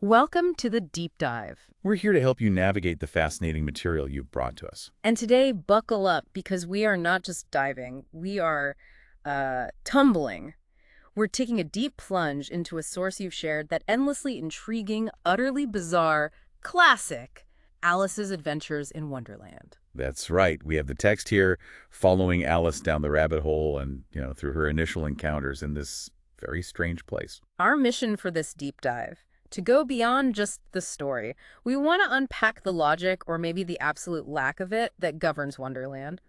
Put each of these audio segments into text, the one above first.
Welcome to the Deep Dive. We're here to help you navigate the fascinating material you've brought to us. And today, buckle up because we are not just diving, we are tumbling. We're taking a deep plunge into a source you've shared, that endlessly intriguing, utterly bizarre, classic Alice's Adventures in Wonderland. That's right. We have the text here following Alice down the rabbit hole and, through her initial encounters in this very strange place. Our mission for this deep dive, to go beyond just the story. We want to unpack the logic, or maybe the absolute lack of it, that governs Wonderland.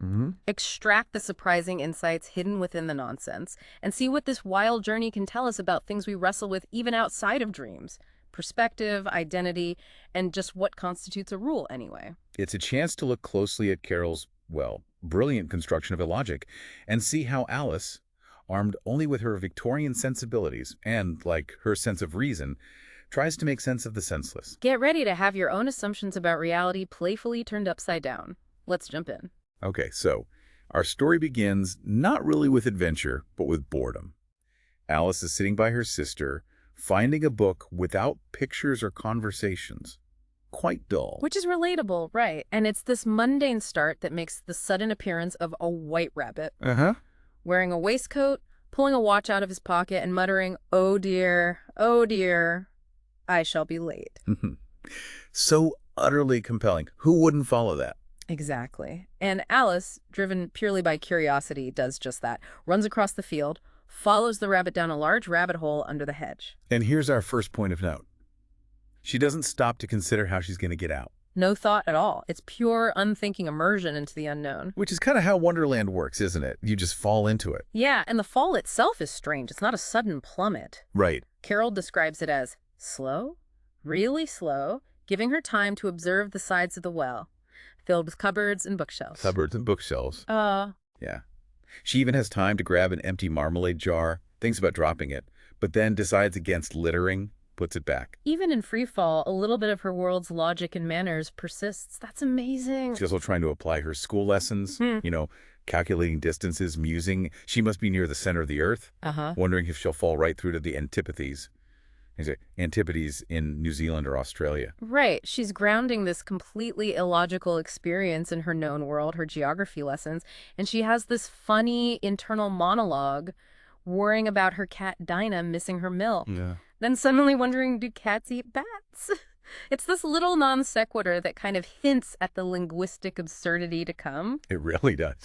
Extract the surprising insights hidden within the nonsense, and see what this wild journey can tell us about things we wrestle with even outside of dreams. Perspective, identity, and just what constitutes a rule anyway. It's a chance to look closely at Carroll's, brilliant construction of illogic and see how Alice, armed only with her Victorian sensibilities and, her sense of reason, tries to make sense of the senseless. Get ready to have your own assumptions about reality playfully turned upside down. Let's jump in. Okay, so our story begins not really with adventure, but with boredom. Alice is sitting by her sister, finding a book without pictures or conversations. Quite dull. Which is relatable, right? And it's this mundane start that makes the sudden appearance of a white rabbit. Wearing a waistcoat, pulling a watch out of his pocket, and muttering, oh dear, I shall be late. So utterly compelling. Who wouldn't follow that? Exactly. And Alice, driven purely by curiosity, does just that. Runs across the field, follows the rabbit down a large rabbit hole under the hedge. And here's our first point of note. She doesn't stop to consider how she's going to get out. No thought at all. It's pure, unthinking immersion into the unknown. Which is kind of how Wonderland works, isn't it? You just fall into it. Yeah, and the fall itself is strange. It's not a sudden plummet. Right. Carroll describes it as slow, really slow, giving her time to observe the sides of the well, filled with cupboards and bookshelves. Cupboards and bookshelves. Yeah. She even has time to grab an empty marmalade jar, thinks about dropping it, but then decides against littering, puts it back. Even in free fall, a little bit of her world's logic and manners persists. That's amazing. She's also trying to apply her school lessons, calculating distances, musing. She must be near the center of the earth, wondering if she'll fall right through to the antipodes. Antipodes in New Zealand or Australia. Right. She's grounding this completely illogical experience in her known world, her geography lessons, and she has this funny internal monologue worrying about her cat Dinah missing her milk. Yeah. Then suddenly wondering, do cats eat bats? It's this little non sequitur that kind of hints at the linguistic absurdity to come. It really does.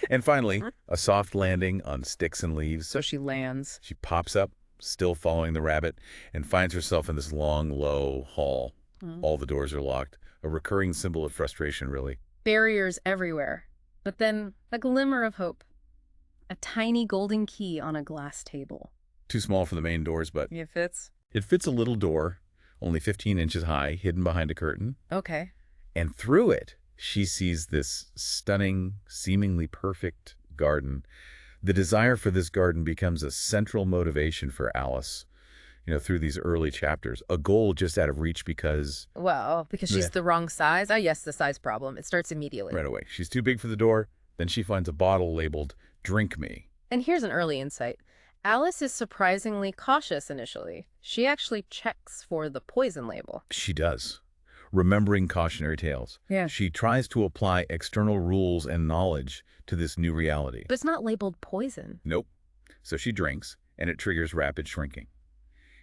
And finally, a soft landing on sticks and leaves. So she lands. She pops up, still following the rabbit, and finds herself in this long, low hall. All the doors are locked. A recurring symbol of frustration, really. Barriers everywhere. But then a glimmer of hope. A tiny golden key on a glass table. Too small for the main doors, but It fits? it fits a little door, only 15 inches high, hidden behind a curtain. Okay. And through it, she sees this stunning, seemingly perfect garden. The desire for this garden becomes a central motivation for Alice, through these early chapters. A goal just out of reach because... Well, because she's the wrong size? Yes, the size problem. It starts immediately. Right away. She's too big for the door. Then she finds a bottle labeled, "Drink me." And here's an early insight. Alice is surprisingly cautious initially. She actually checks for the poison label. She does. Remembering cautionary tales. Yeah. She tries to apply external rules and knowledge to this new reality. But it's not labeled poison. Nope. So she drinks, and it triggers rapid shrinking.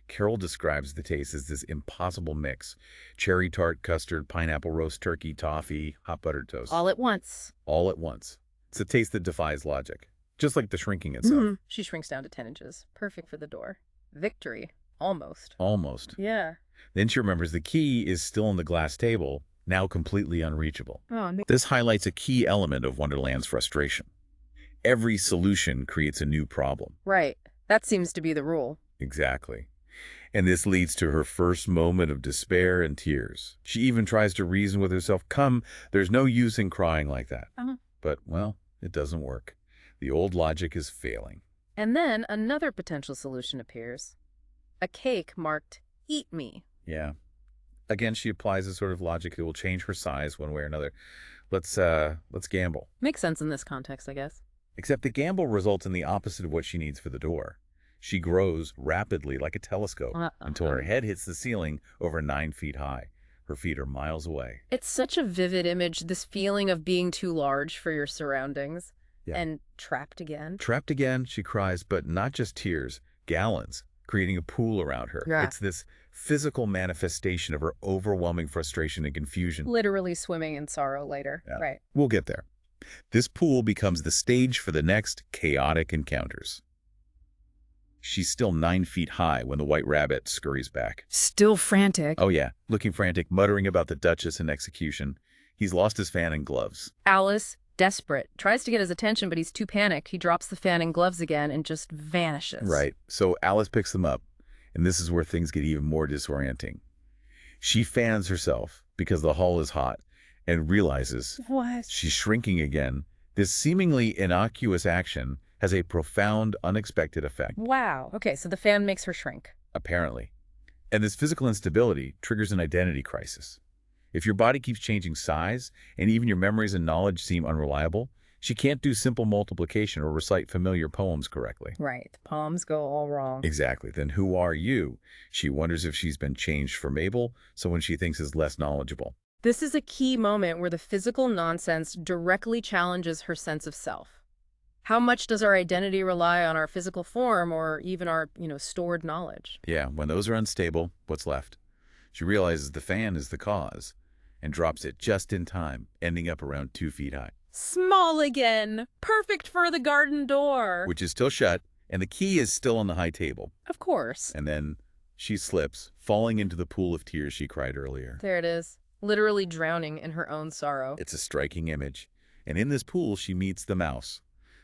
Carroll describes the taste as this impossible mix. Cherry tart, custard, pineapple roast turkey, toffee, hot buttered toast. All at once. All at once. It's a taste that defies logic. Just like the shrinking itself. She shrinks down to 10 inches. Perfect for the door. Victory. Almost. Almost. Yeah. Then she remembers the key is still on the glass table, now completely unreachable. Oh, no. This highlights a key element of Wonderland's frustration. Every solution creates a new problem. Right. That seems to be the rule. Exactly. And this leads to her first moment of despair and tears. She even tries to reason with herself, "Come, there's no use in crying like that." But, it doesn't work. The old logic is failing. And then another potential solution appears. A cake marked, "Eat me." Yeah. Again, she applies a sort of logic that will change her size one way or another. Let's gamble. Makes sense in this context, I guess. Except the gamble results in the opposite of what she needs for the door. She grows rapidly like a telescope until her head hits the ceiling over 9 feet high. Her feet are miles away. It's such a vivid image, this feeling of being too large for your surroundings. Yeah. And trapped again. Trapped again, she cries, but not just tears, gallons, creating a pool around her. Yeah. It's this physical manifestation of her overwhelming frustration and confusion. Literally swimming in sorrow later. Yeah. Right. We'll get there. This pool becomes the stage for the next chaotic encounters. She's still 9 feet high when the white rabbit scurries back. Still frantic. Oh yeah, looking frantic, muttering about the Duchess and execution. He's lost his fan and gloves. Alice, desperate, tries to get his attention, but he's too panicked. He drops the fan and gloves again and just vanishes. Right. So Alice picks them up, and this is where things get even more disorienting. She fans herself because the hall is hot and realizes What? she's shrinking again. This seemingly innocuous action has a profound, unexpected effect. Wow. Okay, so the fan makes her shrink. Apparently. And this physical instability triggers an identity crisis. If your body keeps changing size, and even your memories and knowledge seem unreliable, she can't do simple multiplication or recite familiar poems correctly. Right. The palms go all wrong. Exactly. Then who are you? She wonders if she's been changed for Mabel, someone she thinks is less knowledgeable. This is a key moment where the physical nonsense directly challenges her sense of self. How much does our identity rely on our physical form or even our, stored knowledge? Yeah, when those are unstable, what's left? She realizes the fan is the cause and drops it just in time, ending up around 2 feet high. Small again. Perfect for the garden door. Which is still shut, and the key is still on the high table. Of course. And then she slips, falling into the pool of tears she cried earlier. There it is. Literally drowning in her own sorrow. It's a striking image. And in this pool, she meets the mouse.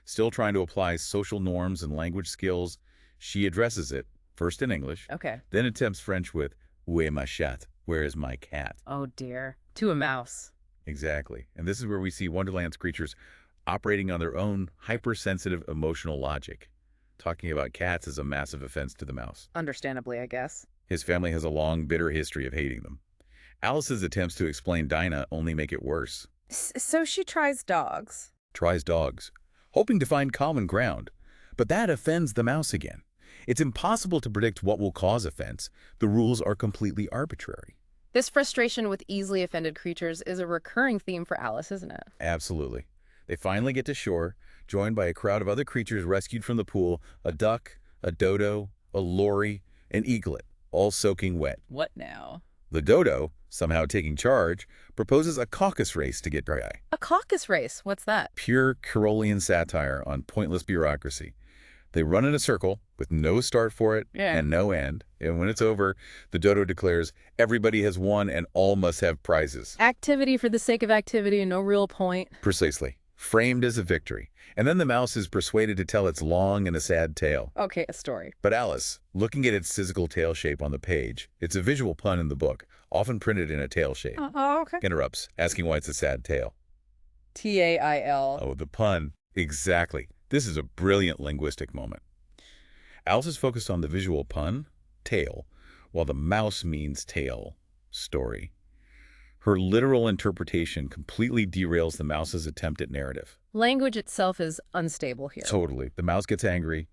Still trying to apply social norms and language skills, she addresses it, first in English, Okay. then attempts French with, "Où est ma chatte?" Where is my cat? Oh, dear. To a mouse. Exactly. And this is where we see Wonderland's creatures operating on their own hypersensitive emotional logic. Talking about cats is a massive offense to the mouse. Understandably, I guess. His family has a long, bitter history of hating them. Alice's attempts to explain Dinah only make it worse. So she tries dogs. Tries dogs, hoping to find common ground. But that offends the mouse again. It's impossible to predict what will cause offense. The rules are completely arbitrary. This frustration with easily offended creatures is a recurring theme for Alice, isn't it? Absolutely. They finally get to shore, joined by a crowd of other creatures rescued from the pool, a duck, a dodo, a lory, an eaglet, all soaking wet. What now? The dodo, somehow taking charge, proposes a caucus race to get dry. A caucus race? What's that? Pure Carrollian satire on pointless bureaucracy. They run in a circle with no start for it and no end. And when it's over, the dodo declares, everybody has won and all must have prizes. Activity for the sake of activity, no real point. Precisely. Framed as a victory. And then the mouse is persuaded to tell its long and a sad tale. Okay, a story. But Alice, looking at its physical tail shape on the page, it's a visual pun in the book, often printed in a tail shape, Okay. interrupts, asking why it's a sad tale. Tail. Oh, the pun. Exactly. This is a brilliant linguistic moment. Alice is focused on the visual pun, tail, while the mouse means tale, story. Her literal interpretation completely derails the mouse's attempt at narrative. Language itself is unstable here. Totally. The mouse gets angry,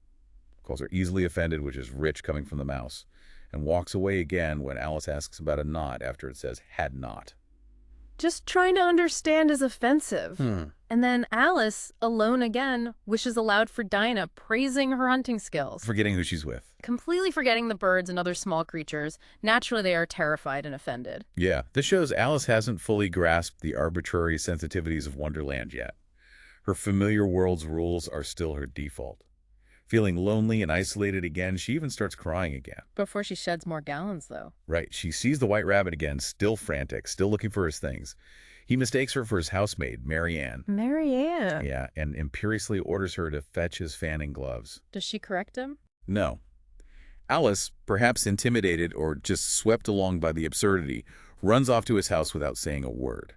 calls her easily offended, which is rich coming from the mouse, and walks away again when Alice asks about a knot after it says had not. Just trying to understand is offensive. And then Alice, alone again, wishes aloud for Dinah, praising her hunting skills. Forgetting who she's with. Completely forgetting the birds and other small creatures. Naturally, they are terrified and offended. Yeah, this shows Alice hasn't fully grasped the arbitrary sensitivities of Wonderland yet. Her familiar world's rules are still her default. Feeling lonely and isolated again, she even starts crying again. Before she sheds more gallons, though. Right, she sees the white rabbit again, still frantic, still looking for his things. He mistakes her for his housemaid, Marianne. Marianne. Yeah, and imperiously orders her to fetch his fan and gloves. Does she correct him? No. Alice, perhaps intimidated or just swept along by the absurdity, runs off to his house without saying a word.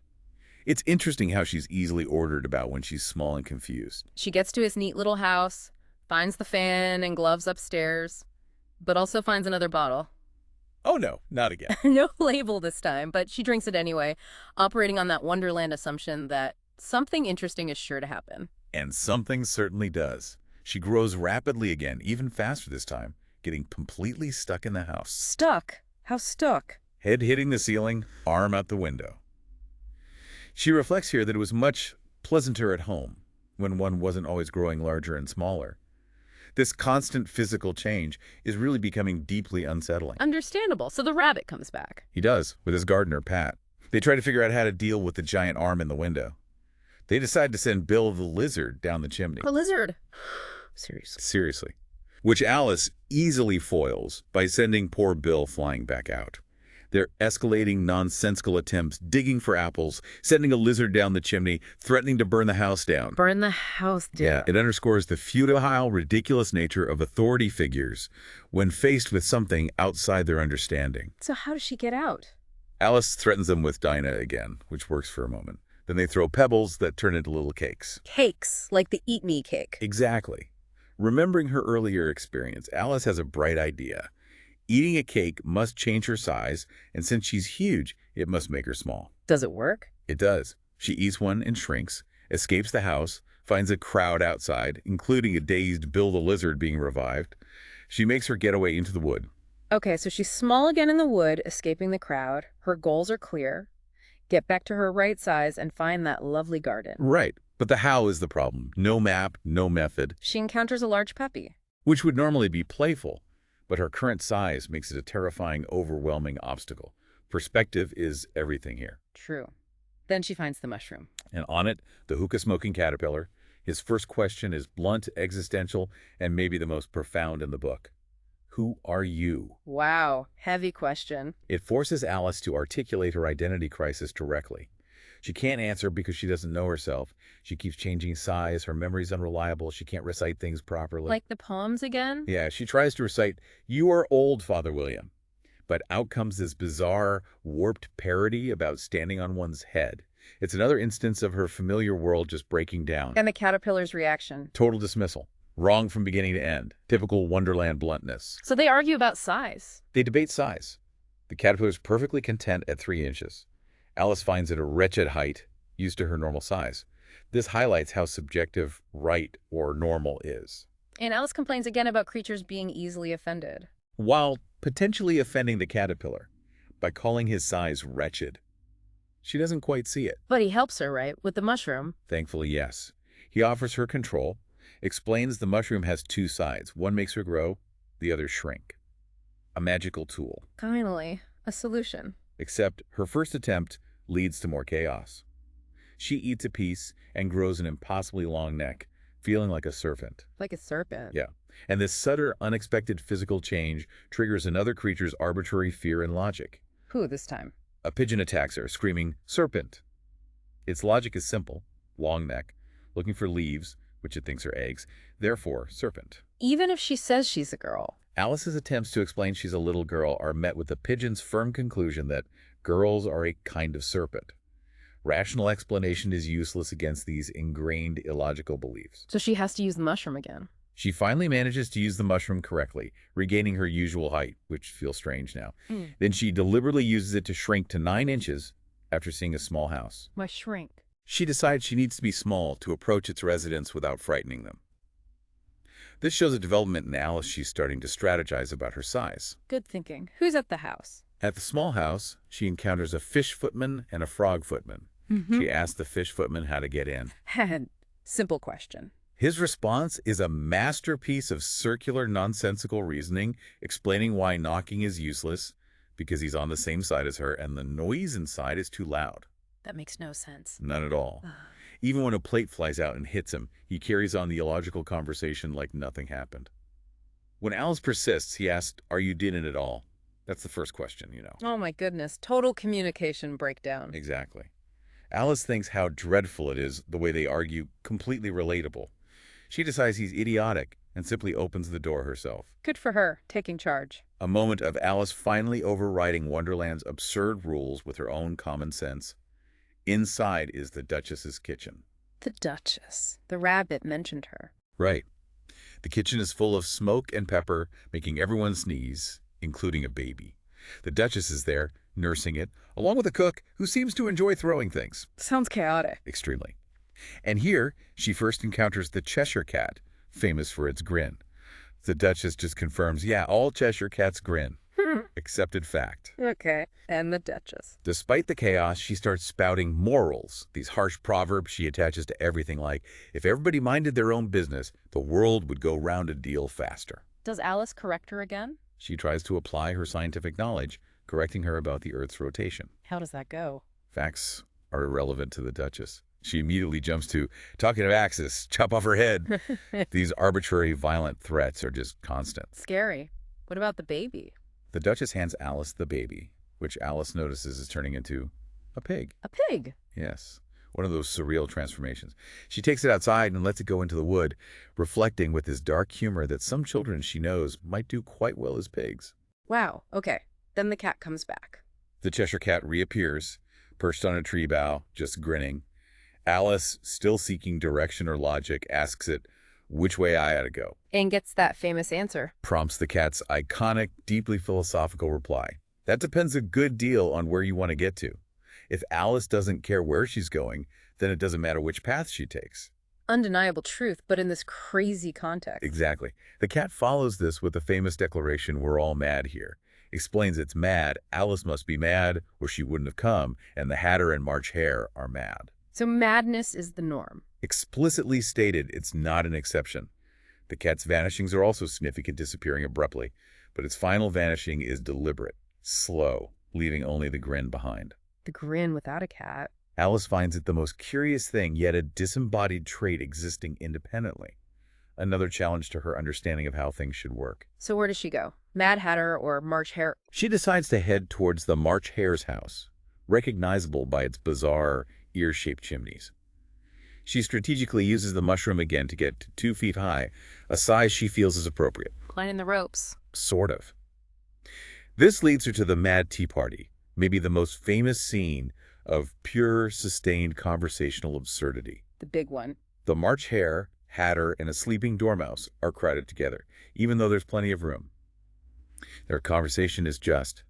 It's interesting how she's easily ordered about when she's small and confused. She gets to his neat little house, finds the fan and gloves upstairs, but also finds another bottle. Oh no, not again. No label this time, but she drinks it anyway, operating on that Wonderland assumption that something interesting is sure to happen. And something certainly does. She grows rapidly again, even faster this time, getting completely stuck in the house. Stuck? How stuck? Head hitting the ceiling, arm out the window. She reflects here that it was much pleasanter at home, when one wasn't always growing larger and smaller. This constant physical change is really becoming deeply unsettling. Understandable. So the rabbit comes back. He does, with his gardener, Pat. They try to figure out how to deal with the giant arm in the window. They decide to send Bill the lizard down the chimney. A lizard? Seriously. Seriously. Which Alice easily foils by sending poor Bill flying back out. Their escalating nonsensical attempts, digging for apples, sending a lizard down the chimney, threatening to burn the house down. Burn the house down. Yeah, it underscores the futile, ridiculous nature of authority figures when faced with something outside their understanding. So how does she get out? Alice threatens them with Dinah again, which works for a moment. Then they throw pebbles that turn into little cakes. Cakes, like the Eat Me cake. Exactly. Remembering her earlier experience, Alice has a bright idea. Eating a cake must change her size, and since she's huge, it must make her small. Does it work? It does. She eats one and shrinks, escapes the house, finds a crowd outside, including a dazed Bill the lizard being revived. She makes her getaway into the wood. Okay, so she's small again in the wood, escaping the crowd. Her goals are clear. Get back to her right size and find that lovely garden. Right. But the how is the problem. No map, no method. She encounters a large puppy. Which would normally be playful, but her current size makes it a terrifying, overwhelming obstacle. Perspective is everything here. True. Then she finds the mushroom. And on it, the hookah-smoking caterpillar. His first question is blunt, existential, and maybe the most profound in the book. Who are you? Wow, heavy question. It forces Alice to articulate her identity crisis directly. She can't answer because she doesn't know herself. She keeps changing size. Her memory's unreliable. She can't recite things properly. Like the poems again? Yeah, she tries to recite, "You are old, Father William." But out comes this bizarre, warped parody about standing on one's head. It's another instance of her familiar world just breaking down. And the caterpillar's reaction. Total dismissal. Wrong from beginning to end. Typical Wonderland bluntness. So they argue about size. They debate size. The caterpillar's perfectly content at 3 inches. Alice finds it a wretched height, used to her normal size. This highlights how subjective right or normal is. And Alice complains again about creatures being easily offended. While potentially offending the caterpillar by calling his size wretched. She doesn't quite see it. But he helps her, right, with the mushroom? Thankfully, yes. He offers her control, explains the mushroom has 2 sides. One makes her grow, the other shrink. A magical tool. Finally, a solution. Except her first attempt leads to more chaos. She eats a piece and grows an impossibly long neck, feeling like a serpent. Like a serpent. Yeah. And this sudden, unexpected physical change triggers another creature's arbitrary fear and logic. Who this time? A pigeon attacks her, screaming, "Serpent!" Its logic is simple. Long neck, looking for leaves, which it thinks are eggs, therefore serpent. Even if she says she's a girl. Alice's attempts to explain she's a little girl are met with the pigeon's firm conclusion that girls are a kind of serpent. Rational explanation is useless against these ingrained illogical beliefs. So she has to use the mushroom again. She finally manages to use the mushroom correctly, regaining her usual height, which feels strange now. Then she deliberately uses it to shrink to 9 inches after seeing a small house. Why shrink? She decides she needs to be small to approach its residents without frightening them. This shows a development in Alice. She's starting to strategize about her size. Good thinking. Who's at the house? At the small house, she encounters a fish footman and a frog footman. She asks the fish footman how to get in. Simple question. His response is a masterpiece of circular, nonsensical reasoning, explaining why knocking is useless, because he's on the same side as her, and the noise inside is too loud. That makes no sense. None at all. Even when a plate flies out and hits him, he carries on the illogical conversation like nothing happened. When Alice persists, he asks, "Are you in it at all?" That's the first question, you know. Oh my goodness. Total communication breakdown. Exactly. Alice thinks how dreadful it is the way they argue, completely relatable. She decides he's idiotic and simply opens the door herself. Good for her, taking charge. A moment of Alice finally overriding Wonderland's absurd rules with her own common sense. Inside is the Duchess's kitchen. The Duchess. The rabbit mentioned her. Right. The kitchen is full of smoke and pepper, making everyone sneeze, including a baby. The Duchess is there, nursing it, along with a cook who seems to enjoy throwing things. Sounds chaotic. Extremely. And here, she first encounters the Cheshire Cat, famous for its grin. The Duchess just confirms, yeah, all Cheshire cats grin. Accepted fact. Okay. And the Duchess. Despite the chaos, she starts spouting morals, these harsh proverbs she attaches to everything like, if everybody minded their own business, the world would go round a deal faster. Does Alice correct her again? She tries to apply her scientific knowledge, correcting her about the Earth's rotation. How does that go? Facts are irrelevant to the Duchess. She immediately jumps to, talking of axis, chop off her head. These arbitrary, violent threats are just constant. Scary. What about the baby? The Duchess hands Alice the baby, which Alice notices is turning into a pig. A pig? Yes, one of those surreal transformations. She takes it outside and lets it go into the wood, reflecting with this dark humor that some children she knows might do quite well as pigs. Wow. Okay. Then the cat comes back. The Cheshire Cat reappears, perched on a tree bough, just grinning. Alice, still seeking direction or logic, asks it which way I ought to go. And gets that famous answer. Prompts the cat's iconic, deeply philosophical reply. That depends a good deal on where you want to get to. If Alice doesn't care where she's going, then it doesn't matter which path she takes. Undeniable truth, but in this crazy context. Exactly. The cat follows this with the famous declaration, we're all mad here. Explains it's mad, Alice must be mad, or she wouldn't have come, and the Hatter and March Hare are mad. So madness is the norm. Explicitly stated, it's not an exception. The cat's vanishings are also significant, disappearing abruptly, but its final vanishing is deliberate, slow, leaving only the grin behind. The grin without a cat. Alice finds it the most curious thing, yet a disembodied trait existing independently. Another challenge to her understanding of how things should work. So where does she go? Mad Hatter or March Hare? She decides to head towards the March Hare's house, recognizable by its bizarre, ear-shaped chimneys. She strategically uses the mushroom again to get to 2 feet high, a size she feels is appropriate. Lining the ropes. Sort of. This leads her to the Mad Tea Party, maybe the most famous scene of pure, sustained conversational absurdity. The big one. The March Hare, Hatter, and a sleeping dormouse are crowded together, even though there's plenty of room. Their conversation is just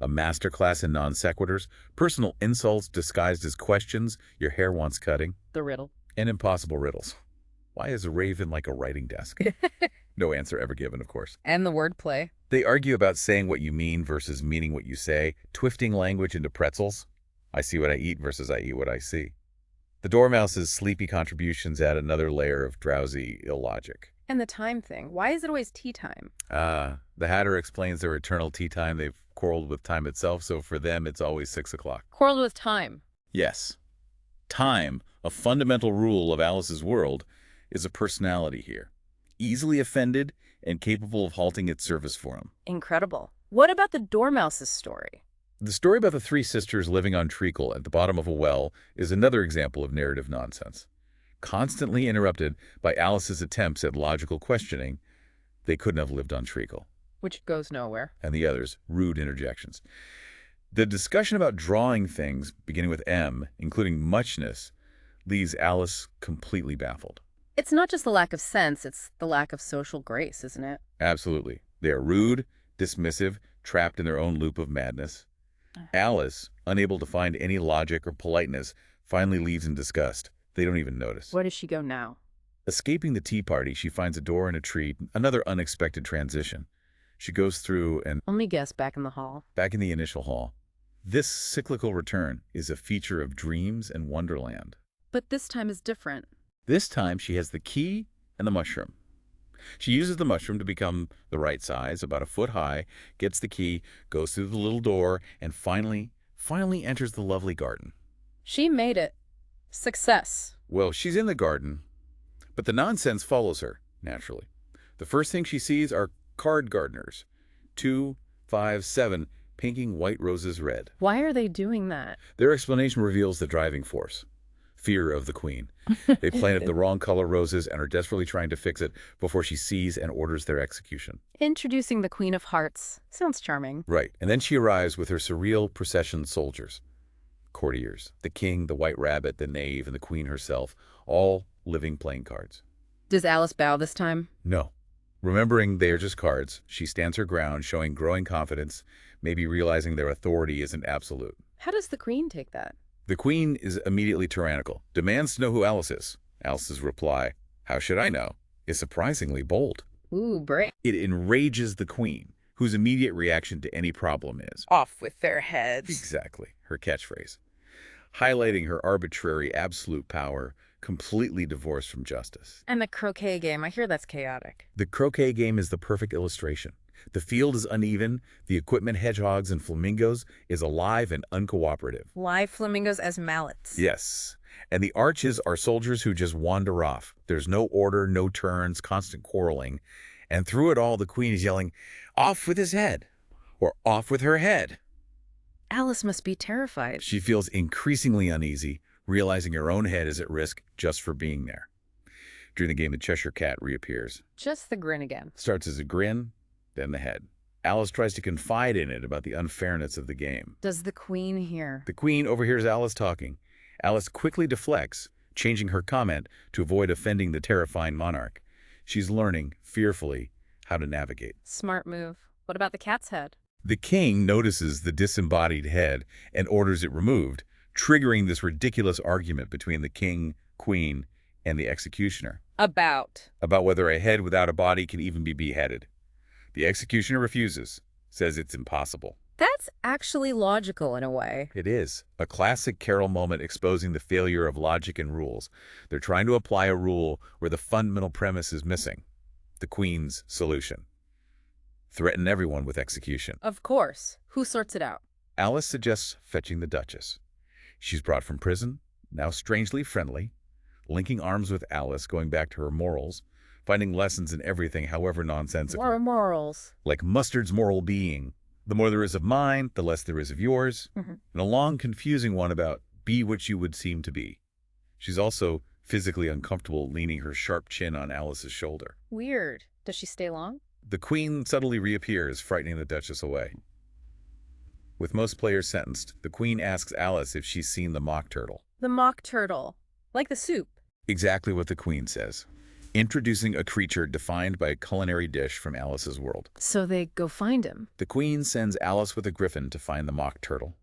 a masterclass in non sequiturs, personal insults disguised as questions your hair wants cutting, The riddle. and impossible riddles. Why is a raven like a writing desk? No answer ever given, of course. And the wordplay. They argue about saying what you mean versus meaning what you say, twisting language into pretzels. I see what I eat versus I eat what I see. The dormouse's sleepy contributions add another layer of drowsy illogic. And the time thing. Why is it always tea time? The Hatter explains their eternal tea time. They've quarreled with time itself, so for them it's always 6 o'clock. Quarreled with time. Yes. Time, a fundamental rule of Alice's world, is a personality here. Easily offended and capable of halting its service for him. Incredible. What about the dormouse's story? The story about the 3 sisters living on treacle at the bottom of a well is another example of narrative nonsense. Constantly interrupted by Alice's attempts at logical questioning, they couldn't have lived on treacle. Which goes nowhere. And the others, rude interjections. The discussion about drawing things, beginning with M, including muchness, leaves Alice completely baffled. It's not just the lack of sense, it's the lack of social grace, isn't it? Absolutely. They are rude, dismissive, trapped in their own loop of madness. Alice, unable to find any logic or politeness, finally leaves in disgust. They don't even notice. Where does she go now? Escaping the tea party, she finds a door in a tree, another unexpected transition. She goes through and Only guess back in the hall. back in the initial hall. This cyclical return is a feature of Dreams and Wonderland. But this time is different. This time she has the key and the mushroom. She uses the mushroom to become the right size, about a foot high, gets the key, goes through the little door, and finally enters the lovely garden. She made it. Success. Well, she's in the garden, but the nonsense follows her, naturally. The first thing she sees are card gardeners. 2, 5, 7, pinking white roses red. Why are they doing that? Their explanation reveals the driving force. Fear of the queen. They planted the wrong color roses and are desperately trying to fix it before she sees and orders their execution. Introducing the Queen of Hearts. Sounds charming. Right, and then she arrives with her surreal procession soldiers. Courtiers, the king, the white rabbit, the knave, and the queen herself, all living playing cards. Does Alice bow this time? No. Remembering they are just cards, she stands her ground, showing growing confidence, maybe realizing their authority isn't absolute. How does the Queen take that? The queen is immediately tyrannical, demands to know who Alice is. Alice's reply, how should I know? is surprisingly bold. Ooh, brave. It enrages the queen, whose immediate reaction to any problem is, Off with their heads. exactly, her catchphrase, highlighting her arbitrary absolute power, completely divorced from justice. And the croquet game, I hear that's chaotic. The croquet game is the perfect illustration. The field is uneven, the equipment hedgehogs and flamingos is alive and uncooperative. Live flamingos as mallets. Yes, and the archers are soldiers who just wander off. There's no order, no turns, constant quarreling. And through it all, the queen is yelling, "Off with his head," or "Off with her head." Alice must be terrified. She feels increasingly uneasy, realizing her own head is at risk just for being there. During the game, the Cheshire Cat reappears. Just the grin again. Starts as a grin, then the head. Alice tries to confide in it about the unfairness of the game. Does the queen hear? The queen overhears Alice talking. Alice quickly deflects, changing her comment to avoid offending the terrifying monarch. She's learning, fearfully, how to navigate. Smart move. What about the cat's head? The king notices the disembodied head and orders it removed, triggering this ridiculous argument between the king, queen, and the executioner. About Whether a head without a body can even be beheaded. The executioner refuses, says it's impossible. That's actually logical in a way. It is. A classic Carroll moment exposing the failure of logic and rules. They're trying to apply a rule where the fundamental premise is missing. The Queen's solution: threaten everyone with execution. Of course. Who sorts it out? Alice suggests fetching the Duchess. She's brought from prison, now strangely friendly, linking arms with Alice, going back to her morals, finding lessons in everything, however nonsensical. More morals. Like Mustard's moral being. The more there is of mine, the less there is of yours. And a long, confusing one about be what you would seem to be. She's also physically uncomfortable, leaning her sharp chin on Alice's shoulder. Weird. Does she stay long? The queen suddenly reappears, frightening the Duchess away. With most players sentenced, the queen asks Alice if she's seen the mock turtle. The mock turtle. Like the soup. Exactly what the queen says, introducing a creature defined by a culinary dish from Alice's world. So they go find him. The queen sends Alice with a griffin to find the mock turtle.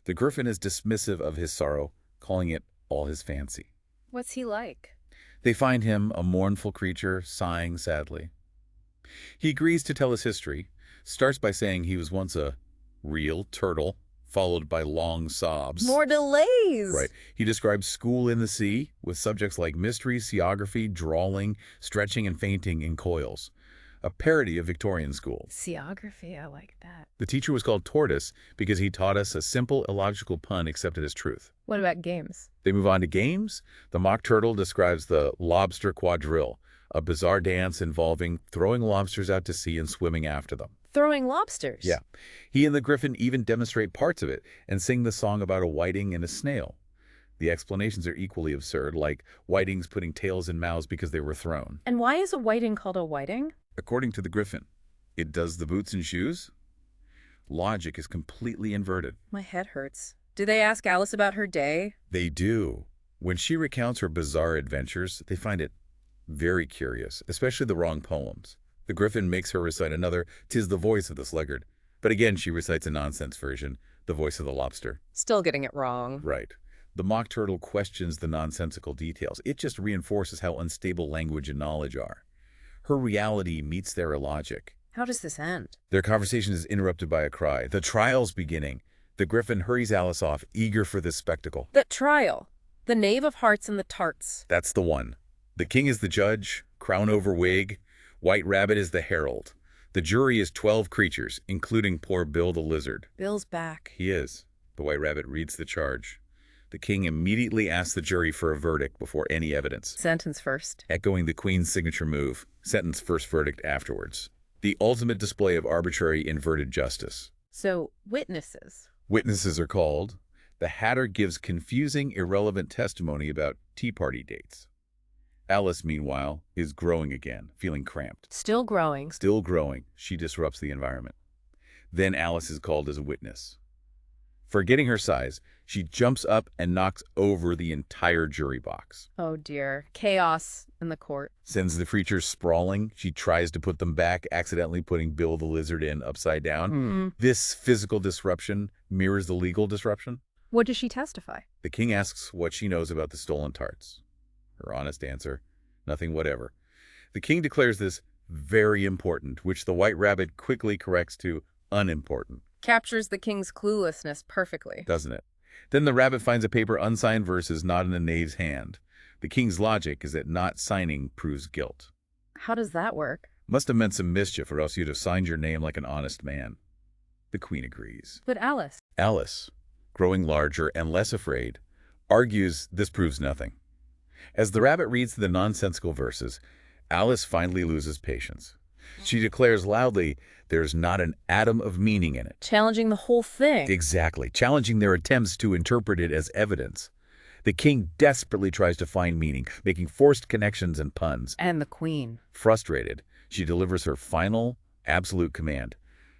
The griffin is dismissive of his sorrow, calling it all his fancy. What's he like? They find him a mournful creature, sighing sadly. He agrees to tell his history, starts by saying he was once a real turtle, followed by long sobs. More delays! Right. He describes school in the sea, with subjects like mystery, seaography, drawling, stretching, and fainting in coils. A parody of Victorian school. Seaography, I like that. The teacher was called Tortoise because he taught us a simple, illogical pun accepted as truth. What about games? They move on to games. The mock turtle describes the lobster quadrille, a bizarre dance involving throwing lobsters out to sea and swimming after them. Throwing lobsters? Yeah. He and the griffin even demonstrate parts of it and sing the song about a whiting and a snail. The explanations are equally absurd, like whitings putting tails in mouths because they were thrown. And why is a whiting called a whiting? According to the griffin, it does the boots and shoes. Logic is completely inverted. My head hurts. Do they ask Alice about her day? They do. When she recounts her bizarre adventures, they find it very curious, especially the wrong poems. The griffin makes her recite another, "'Tis the voice of the sluggard." But again, she recites a nonsense version, "The voice of the lobster." Still getting it wrong. Right. The mock turtle questions the nonsensical details. It just reinforces how unstable language and knowledge are. Her reality meets their illogic. How does this end? Their conversation is interrupted by a cry. The trial's beginning. The griffin hurries Alice off, eager for this spectacle. The trial. The knave of hearts and the tarts. That's the one. The king is the judge, crown over wig. White Rabbit is the herald. The jury is 12 creatures, including poor Bill the lizard. Bill's back. He is. The White Rabbit reads the charge. The king immediately asks the jury for a verdict before any evidence. Sentence first. Echoing the queen's signature move, sentence first, verdict afterwards. The ultimate display of arbitrary inverted justice. So, witnesses. Witnesses are called. The Hatter gives confusing, irrelevant testimony about Tea Party dates. Alice, meanwhile, is growing again, feeling cramped. Still growing. Still growing, she disrupts the environment. Then Alice is called as a witness. Forgetting her size, she jumps up and knocks over the entire jury box. Oh dear. Chaos in the court. Sends the creatures sprawling. She tries to put them back, accidentally putting Bill the lizard in upside down. This physical disruption mirrors the legal disruption. What does she testify? The king asks what she knows about the stolen tarts. Her honest answer, nothing whatever. The king declares this very important, which the white rabbit quickly corrects to unimportant. Captures the king's cluelessness perfectly. Doesn't it? Then the rabbit finds a paper unsigned verses not in the knave's hand. The king's logic is that not signing proves guilt. How does that work? Must have meant some mischief, or else you'd have signed your name like an honest man. The queen agrees. But Alice. Alice, growing larger and less afraid, argues this proves nothing. As the rabbit reads the nonsensical verses, Alice finally loses patience. She declares loudly there's not an atom of meaning in it. Challenging the whole thing. Exactly, challenging their attempts to interpret it as evidence. The king desperately tries to find meaning, making forced connections and puns. And the queen. Frustrated, she delivers her final, absolute command.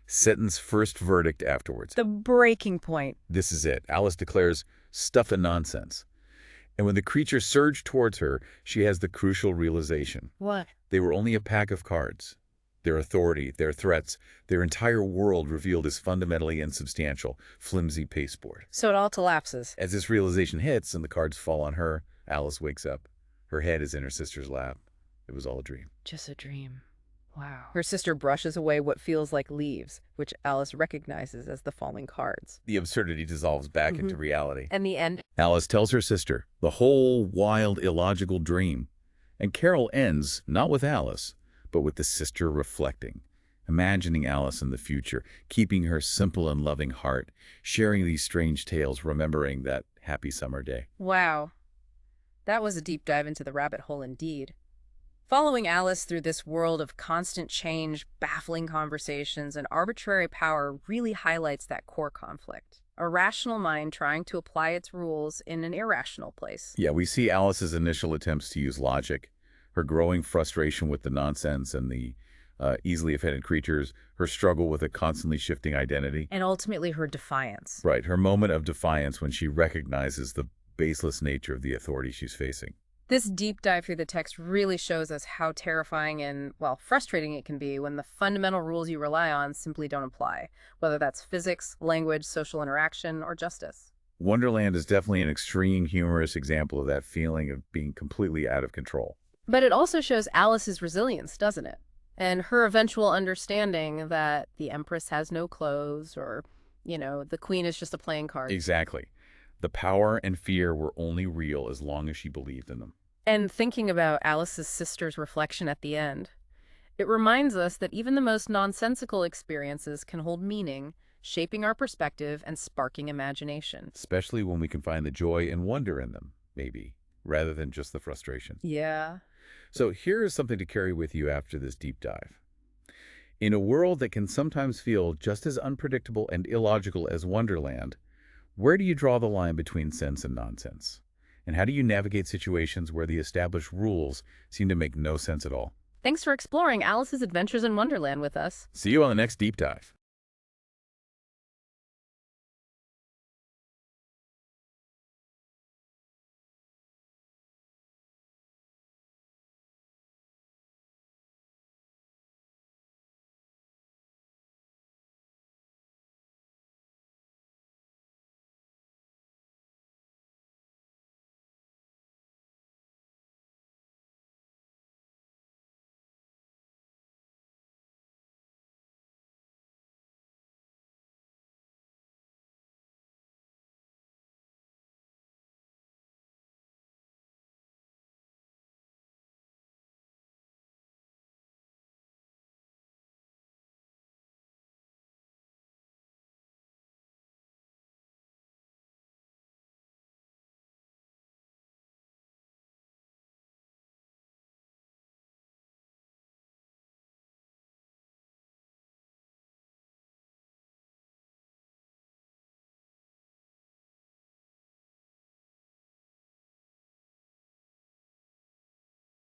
Sentence first, verdict afterwards. The breaking point. This is it. Alice declares, stuff and nonsense. And when the creatures surge towards her, she has the crucial realization. What? They were only a pack of cards. Their authority, their threats, their entire world revealed as fundamentally insubstantial, flimsy pasteboard. So it all collapses. As this realization hits and the cards fall on her, Alice wakes up. Her head is in her sister's lap. It was all a dream. Just a dream. Wow. Her sister brushes away what feels like leaves, which Alice recognizes as the falling cards. The absurdity dissolves back into reality. And the end. Alice tells her sister the whole wild, illogical dream. And Carroll ends not with Alice, but with the sister reflecting, imagining Alice in the future, keeping her simple and loving heart, sharing these strange tales, remembering that happy summer day. Wow. That was a deep dive into the rabbit hole indeed. Following Alice through this world of constant change, baffling conversations, and arbitrary power really highlights that core conflict. A rational mind trying to apply its rules in an irrational place. Yeah, we see Alice's initial attempts to use logic, her growing frustration with the nonsense and the easily offended creatures, her struggle with a constantly shifting identity. And ultimately her defiance. Right, her moment of defiance when she recognizes the baseless nature of the authority she's facing. This deep dive through the text really shows us how terrifying and, well, frustrating it can be when the fundamental rules you rely on simply don't apply, whether that's physics, language, social interaction, or justice. Wonderland is definitely an extreme, humorous example of that feeling of being completely out of control. But it also shows Alice's resilience, doesn't it? And her eventual understanding that the Empress has no clothes or, the Queen is just a playing card. Exactly. The power and fear were only real as long as she believed in them. And thinking about Alice's sister's reflection at the end, it reminds us that even the most nonsensical experiences can hold meaning, shaping our perspective and sparking imagination. Especially when we can find the joy and wonder in them, maybe, rather than just the frustration. Yeah. So here is something to carry with you after this deep dive. In a world that can sometimes feel just as unpredictable and illogical as Wonderland, where do you draw the line between sense and nonsense? And how do you navigate situations where the established rules seem to make no sense at all? Thanks for exploring Alice's Adventures in Wonderland with us. See you on the next deep dive.